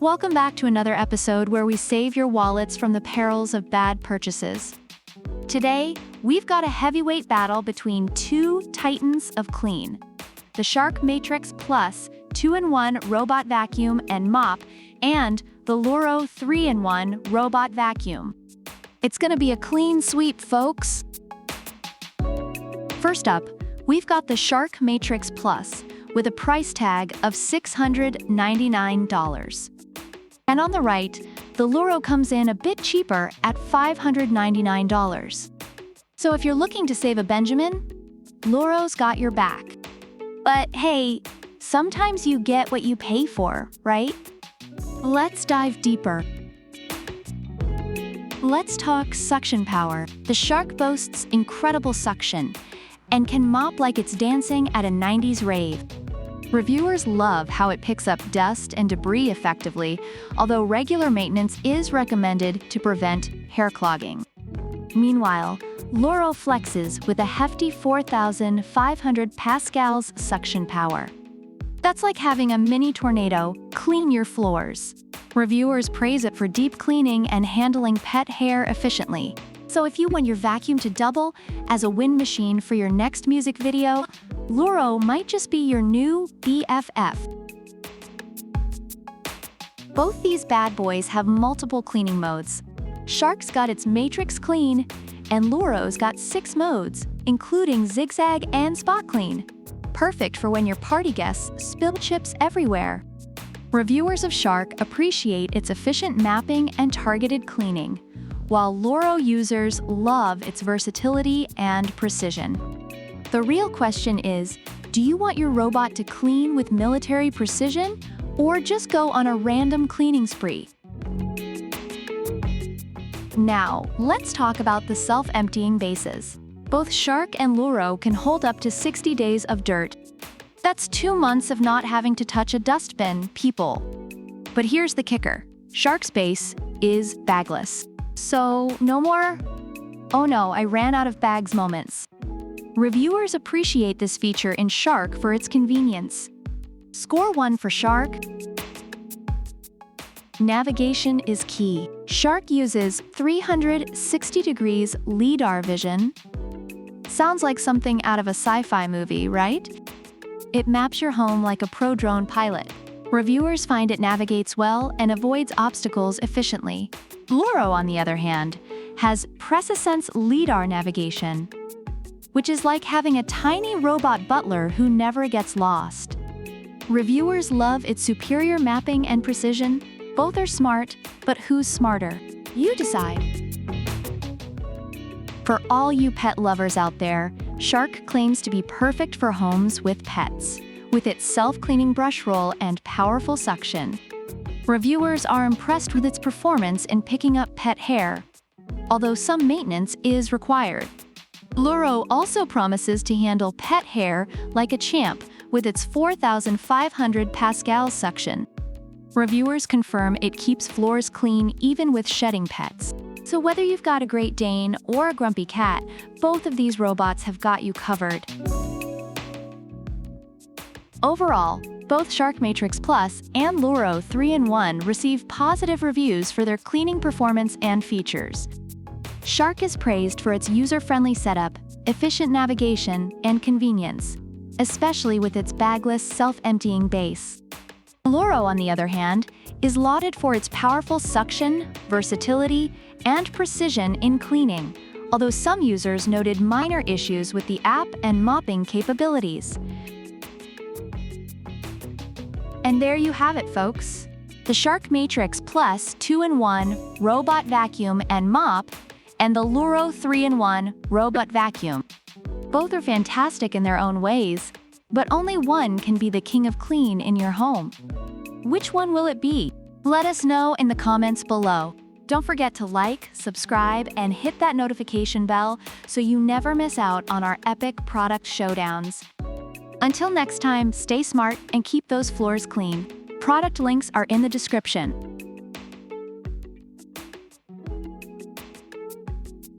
Welcome back to another episode where we save your wallets from the perils of bad purchases. Today, we've got a heavyweight battle between two titans of clean: the Shark Matrix Plus 2-in-1 Robot Vacuum and Mop, and the Loorow 3-in-1 Robot Vacuum. It's gonna be a clean sweep, folks! First up, we've got the Shark Matrix Plus, with a price tag of $699. And on the right, the Loorow comes in a bit cheaper at $599. So if you're looking to save a Benjamin, Loorow's got your back. But hey, sometimes you get what you pay for, right? Let's dive deeper. Let's talk suction power. The Shark boasts incredible suction and can mop like it's dancing at a 90s rave. Reviewers love how it picks up dust and debris effectively, although regular maintenance is recommended to prevent hair clogging. Meanwhile, Loorow flexes with a hefty 4,500 pascals suction power. That's like having a mini tornado clean your floors. Reviewers praise it for deep cleaning and handling pet hair efficiently. So if you want your vacuum to double as a wind machine for your next music video, Loorow might just be your new BFF. Both these bad boys have multiple cleaning modes. Shark's got its Matrix Clean, and Loorow's got 6 modes, including Zigzag and Spot Clean. Perfect for when your party guests spill chips everywhere. Reviewers of Shark appreciate its efficient mapping and targeted cleaning, while Loorow users love its versatility and precision. The real question is, do you want your robot to clean with military precision, or just go on a random cleaning spree? Now, let's talk about the self-emptying bases. Both Shark and Loorow can hold up to 60 days of dirt. That's 2 months of not having to touch a dustbin, people. But here's the kicker. Shark's base is bagless. So, no more "oh no, I ran out of bags" moments. Reviewers appreciate this feature in Shark for its convenience. Score 1 for Shark. Navigation is key. Shark uses 360 degrees LiDAR vision. Sounds like something out of a sci-fi movie, right? It maps your home like a pro drone pilot. Reviewers find it navigates well and avoids obstacles efficiently. Loorow, on the other hand, has PreciSense LiDAR navigation, which is like having a tiny robot butler who never gets lost. Reviewers love its superior mapping and precision. Both are smart, but who's smarter? You decide. For all you pet lovers out there, Shark claims to be perfect for homes with pets, with its self-cleaning brush roll and powerful suction. Reviewers are impressed with its performance in picking up pet hair, although some maintenance is required. Loorow also promises to handle pet hair like a champ with its 4,500 pascals suction. Reviewers confirm it keeps floors clean even with shedding pets. So whether you've got a Great Dane or a grumpy cat, both of these robots have got you covered. Overall, both Shark Matrix Plus and Loorow 3-in-1 receive positive reviews for their cleaning performance and features. Shark is praised for its user-friendly setup, efficient navigation, and convenience, especially with its bagless, self-emptying base. Loorow, on the other hand, is lauded for its powerful suction, versatility, and precision in cleaning, although some users noted minor issues with the app and mopping capabilities. And there you have it, folks. The Shark Matrix Plus 2-in-1 Robot Vacuum and Mop, and the Loorow 3-in-1 Robot Vacuum. Both are fantastic in their own ways, but only one can be the king of clean in your home. Which one will it be? Let us know in the comments below. Don't forget to like, subscribe, and hit that notification bell so you never miss out on our epic product showdowns. Until next time, stay smart and keep those floors clean. Product links are in the description.